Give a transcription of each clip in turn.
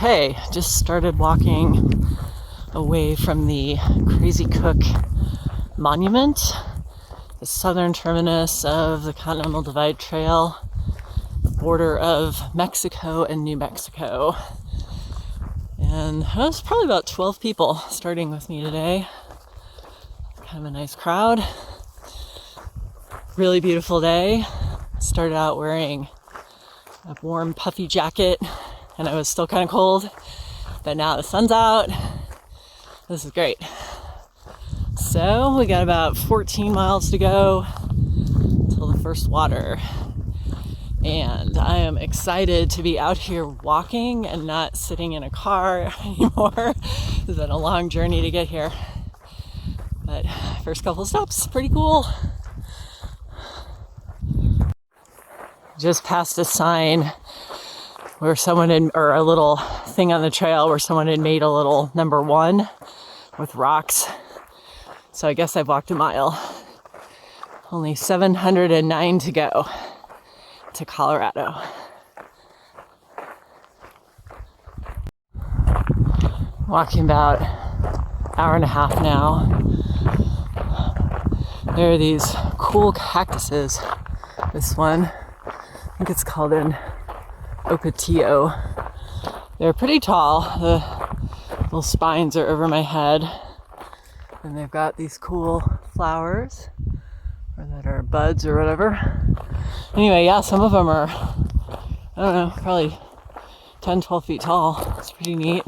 Okay, just started walking away from the Crazy Cook Monument, the southern terminus of the Continental Divide Trail, border of Mexico and New Mexico. And there's probably about 12 people starting with me today. Kind of a nice crowd. Really beautiful day. Started out wearing a warm puffy jacket and I was still kind of cold, but now the sun's out. This is great. So we got about 14 miles to go till the first water. And I am excited to be out here walking and not sitting in a car anymore. It's been a long journey to get here. But first couple stops, pretty cool. Just passed a sign where someone had, or a little thing on the trail where someone had made a little number 1 with rocks. So I guess I've walked a mile. Only 709 to go to Colorado. Walking about an hour and a half now. There are these cool cactuses. This one, I think it's called an Ocotillo. They're pretty tall. The little spines are over my head. And they've got these cool flowers, or that are buds or whatever. Anyway, yeah, some of them are, I don't know, probably 10, 12 feet tall. It's pretty neat.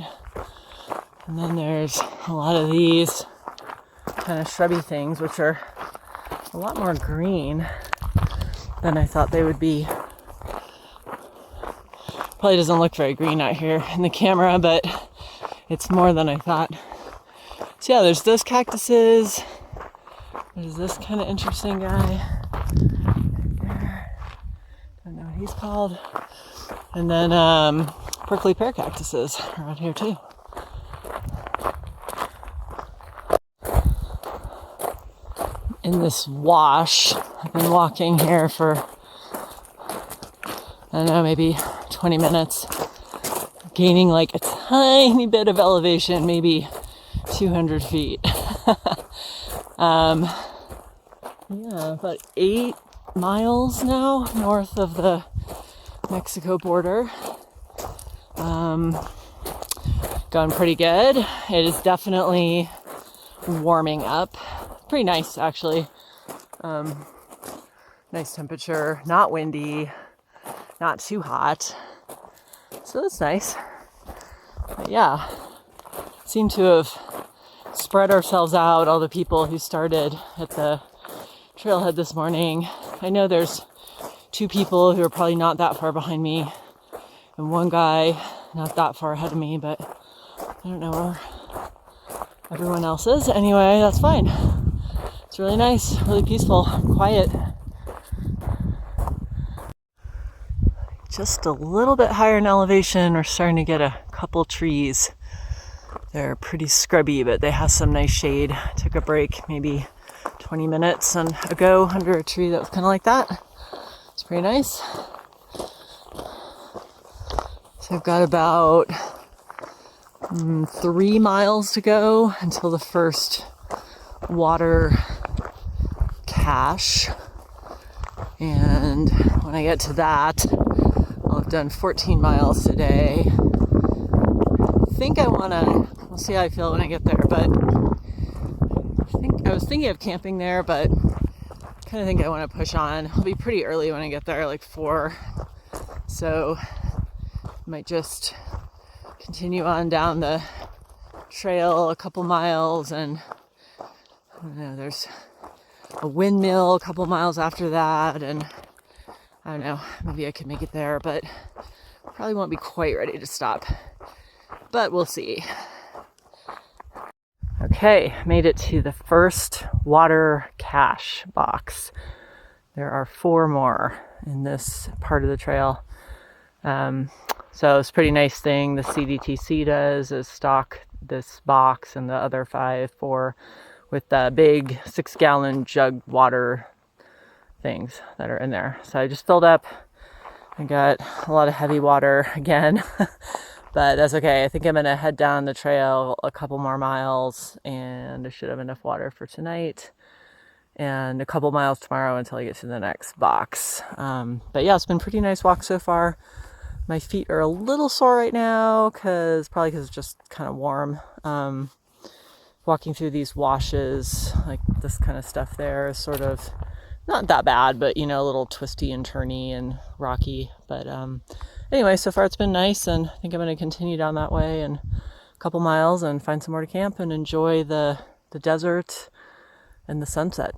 And then there's a lot of these kind of shrubby things, which are a lot more green than I thought they would be. Probably doesn't look very green out here in the camera, but it's more than I thought. So yeah, there's those cactuses. There's this kind of interesting guy. Don't know what he's called. And then prickly pear cactuses are out here too. In this wash, I've been walking here for, I don't know, maybe 20 minutes, gaining like a tiny bit of elevation, maybe 200 feet. Yeah, about 8 miles now north of the Mexico border. Going pretty good. It is definitely warming up. Pretty nice, actually. Nice temperature, not windy, not too hot. So that's nice. But yeah, seem to have spread ourselves out, all the people who started at the trailhead this morning. I know there's 2 people who are probably not that far behind me, and 1 guy not that far ahead of me, but I don't know where everyone else is. Anyway, that's fine. It's really nice, really peaceful, quiet. Just a little bit higher in elevation, we're starting to get a couple trees. They're pretty scrubby, but they have some nice shade. Took a break maybe 20 minutes ago under a tree that was kind of like that. It's pretty nice. So I've got about 3 miles to go until the first water cache. And when I get to that, I'll have done 14 miles today. I think I want to, we'll see how I feel when I get there, but I was thinking of camping there, but I kind of think I want to push on. I'll be pretty early when I get there, like 4. So I might just continue on down the trail a couple miles, and I don't know, there's a windmill a couple miles after that, and I don't know, maybe I could make it there, but probably won't be quite ready to stop. But we'll see. Okay, made it to the first water cache box. There are 4 more in this part of the trail. So it's a pretty nice thing the CDTC does is stock this box and the other 4 with the big 6-gallon jug water things that are in there. So I just filled up. I got a lot of heavy water again. But that's okay. I think I'm gonna head down the trail a couple more miles, and I should have enough water for tonight, and a couple miles tomorrow until I get to the next box. But yeah, it's been a pretty nice walk so far. My feet are a little sore right now probably because it's just kind of warm. Walking through these washes, like this kind of stuff there, is sort of not that bad, but a little twisty and turny and rocky. But anyway, so far it's been nice, and I think I'm going to continue down that way and a couple miles and find some more to camp and enjoy the desert and the sunset.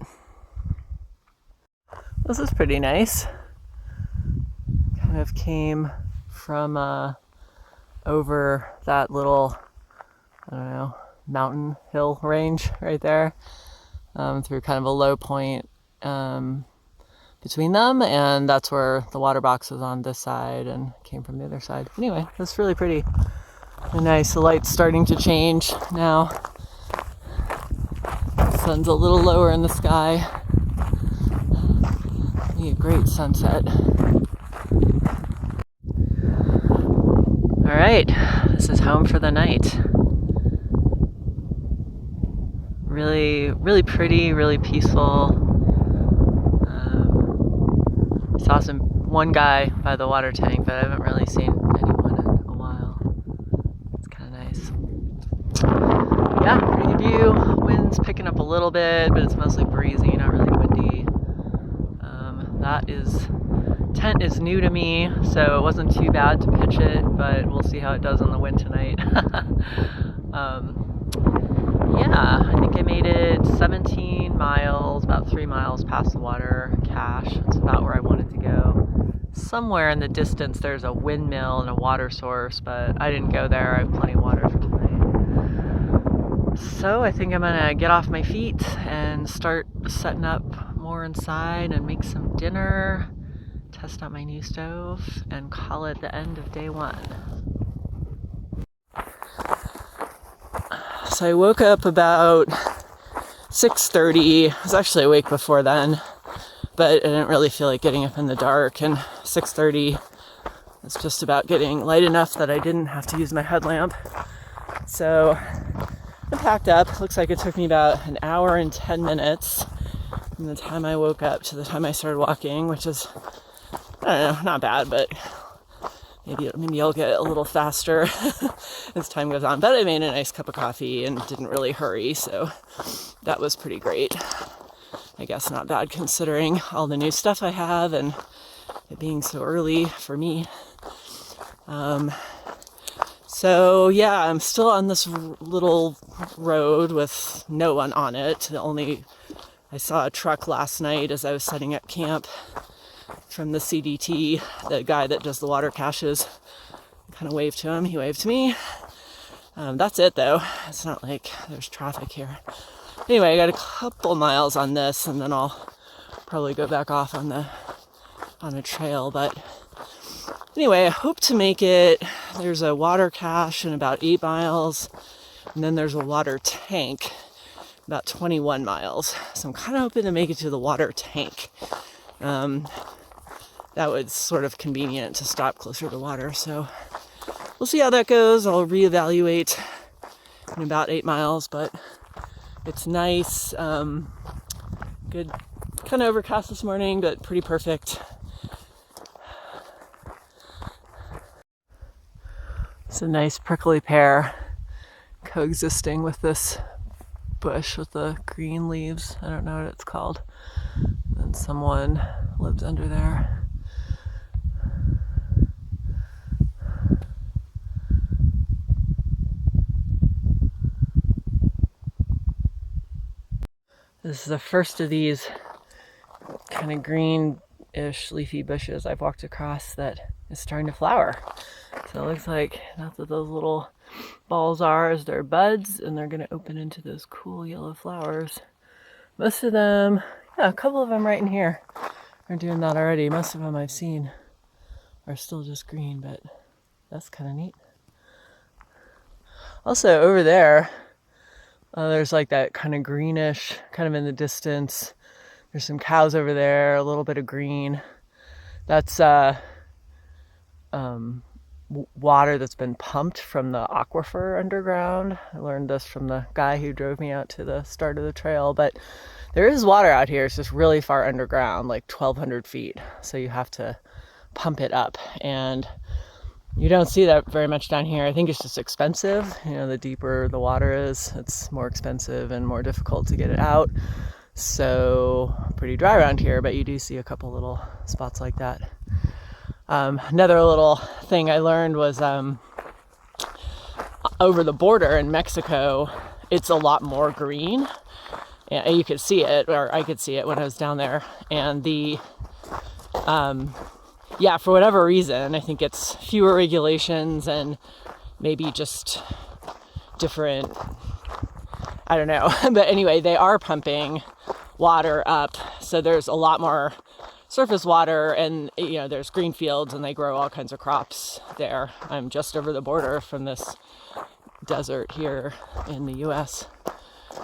This is pretty nice. Kind of came from over that little, I don't know, mountain hill range right there, through kind of a low point between them, and that's where the water box was on this side and came from the other side. Anyway, that's really pretty and nice. The light's starting to change now. The sun's a little lower in the sky. Be a great sunset. All right, this is home for the night. Really, really pretty, really peaceful. Saw one guy by the water tank, but I haven't really seen anyone in a while. It's kind of nice. Yeah, pretty view. Wind's picking up a little bit, but it's mostly breezy, not really windy. Tent is new to me, so it wasn't too bad to pitch it, but we'll see how it does in the wind tonight. Yeah, I think I made it 17 miles, about 3 miles past the water cache. It's about where I wanted to go. Somewhere in the distance there's a windmill and a water source, but I didn't go there. I have plenty of water for tonight. So I think I'm gonna get off my feet and start setting up more inside and make some dinner, test out my new stove, and call it the end of day one. So I woke up about 6:30. I was actually awake before then, but I didn't really feel like getting up in the dark, and 6:30 was just about getting light enough that I didn't have to use my headlamp. So I packed up. Looks like it took me about an hour and 10 minutes from the time I woke up to the time I started walking, which is, I don't know, not bad, but maybe I'll get a little faster as time goes on. But I made a nice cup of coffee and didn't really hurry, so that was pretty great. I guess not bad considering all the new stuff I have and it being so early for me. So yeah, I'm still on this little road with no one on it. I saw a truck last night as I was setting up camp from the CDT, the guy that does the water caches. I kind of waved to him, he waved to me. That's it though. It's not like there's traffic here. Anyway, I got a couple miles on this and then I'll probably go back off on a trail. But anyway, I hope to make it. There's a water cache in about 8 miles, and then there's a water tank about 21 miles. So I'm kind of hoping to make it to the water tank. That was sort of convenient to stop closer to water. So we'll see how that goes. I'll reevaluate in about 8 miles, but it's nice. Good, kind of overcast this morning, but pretty perfect. It's a nice prickly pear coexisting with this bush with the green leaves. I don't know what it's called. And someone lives under there. This is the first of these kind of greenish leafy bushes I've walked across that is starting to flower. So it looks like that's what those little balls are, is they're buds, and they're going to open into those cool yellow flowers. Most of them, yeah, a couple of them right in here are doing that already. Most of them I've seen are still just green, but that's kind of neat. Also over there, there's like that kind of greenish, kind of in the distance. There's some cows over there, a little bit of green. That's water that's been pumped from the aquifer underground. I learned this from the guy who drove me out to the start of the trail, but there is water out here. It's just really far underground, like 1,200 feet. So you have to pump it up, and you don't see that very much down here. I think it's just expensive. You know, the deeper the water is, it's more expensive and more difficult to get it out. So pretty dry around here, but you do see a couple little spots like that. Another little thing I learned was over the border in Mexico, it's a lot more green. And you could see it, or I could see it when I was down there. And for whatever reason, I think it's fewer regulations and maybe just different, I don't know. But anyway, they are pumping water up. So there's a lot more surface water, and you know, there's green fields and they grow all kinds of crops there. I'm just over the border from this desert here in the US.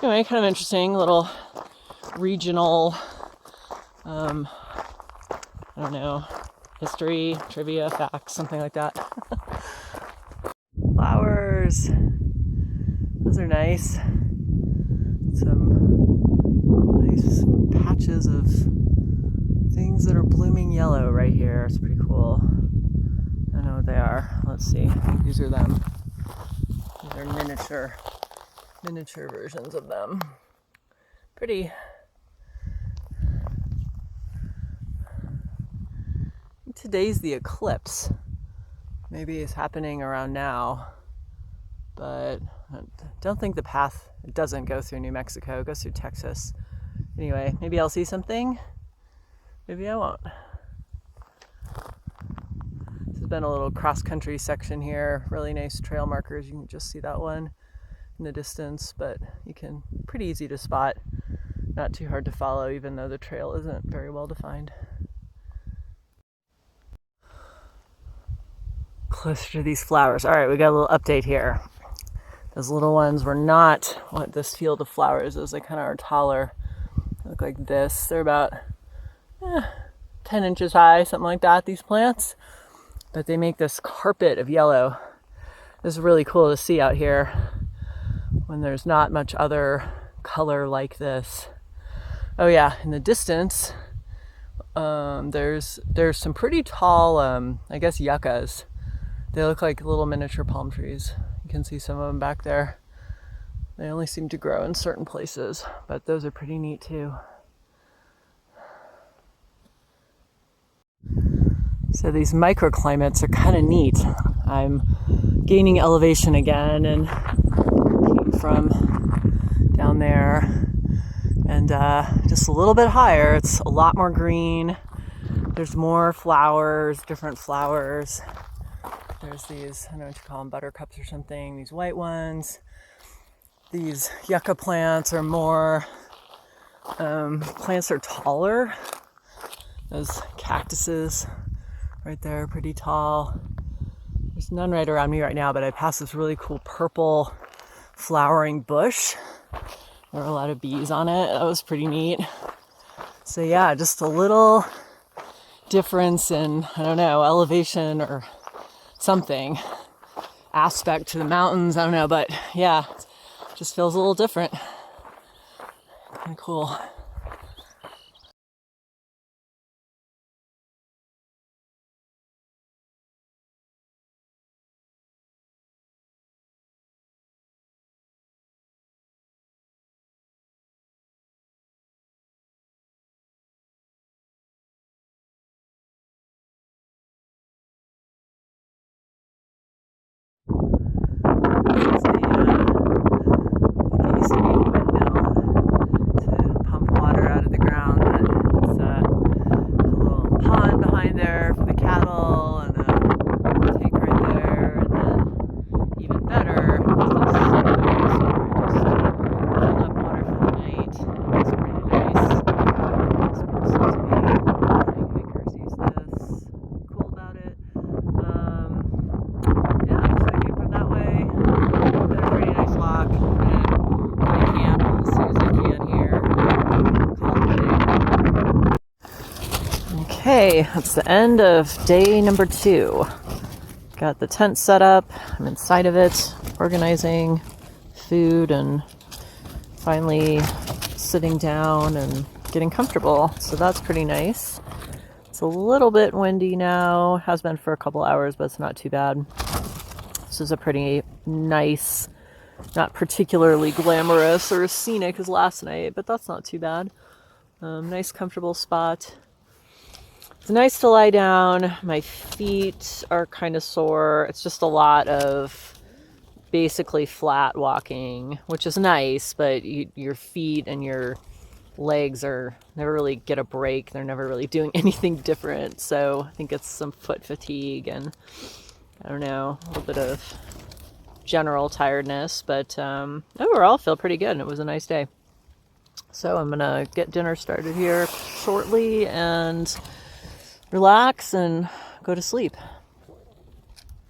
Anyway, kind of interesting little regional, I don't know, history, trivia, facts, something like that. Flowers. Those are nice. Some nice patches of things that are blooming yellow right here. It's pretty cool. I don't know what they are. Let's see. These are them. These are miniature versions of them. Pretty. Today's the eclipse. Maybe it's happening around now, but I don't think the path, it doesn't go through New Mexico, it goes through Texas. Anyway, maybe I'll see something. Maybe I won't. This has been a little cross-country section here. Really nice trail markers. You can just see that one in the distance, but you can, pretty easy to spot. Not too hard to follow, even though the trail isn't very well defined. Closer to these flowers. All right, we got a little update here. Those little ones were not what this field of flowers is. They kind of are taller. They look like this. They're about 10 inches high, something like that, these plants. But they make this carpet of yellow. This is really cool to see out here when there's not much other color like this. Oh yeah, in the distance, there's some pretty tall, I guess yuccas. They look like little miniature palm trees. You can see some of them back there. They only seem to grow in certain places, but those are pretty neat too. So these microclimates are kind of neat. I'm gaining elevation again and came from down there, and just a little bit higher. It's a lot more green. There's more flowers, different flowers. There's these, I don't know what you call them, buttercups or something, these white ones. These yucca plants are more, plants are taller. Those cactuses right there are pretty tall. There's none right around me right now, but I passed this really cool purple flowering bush. There were a lot of bees on it. That was pretty neat. So yeah, just a little difference in, I don't know, elevation or something, aspect to the mountains, I don't know, but yeah, it just feels a little different. Kind of cool. Okay, that's the end of day number 2. Got the tent set up. I'm inside of it, organizing food and finally sitting down and getting comfortable. So that's pretty nice. It's a little bit windy now. Has been for a couple hours, but it's not too bad. This is a pretty nice, not particularly glamorous or scenic as last night, but that's not too bad. Nice comfortable spot. It's nice to lie down. My feet are kind of sore. It's just a lot of basically flat walking, which is nice, but your feet and your legs are never really get a break. They're never really doing anything different. So I think it's some foot fatigue and I don't know, a little bit of general tiredness, but overall feel pretty good and it was a nice day. So I'm gonna get dinner started here shortly and relax and go to sleep.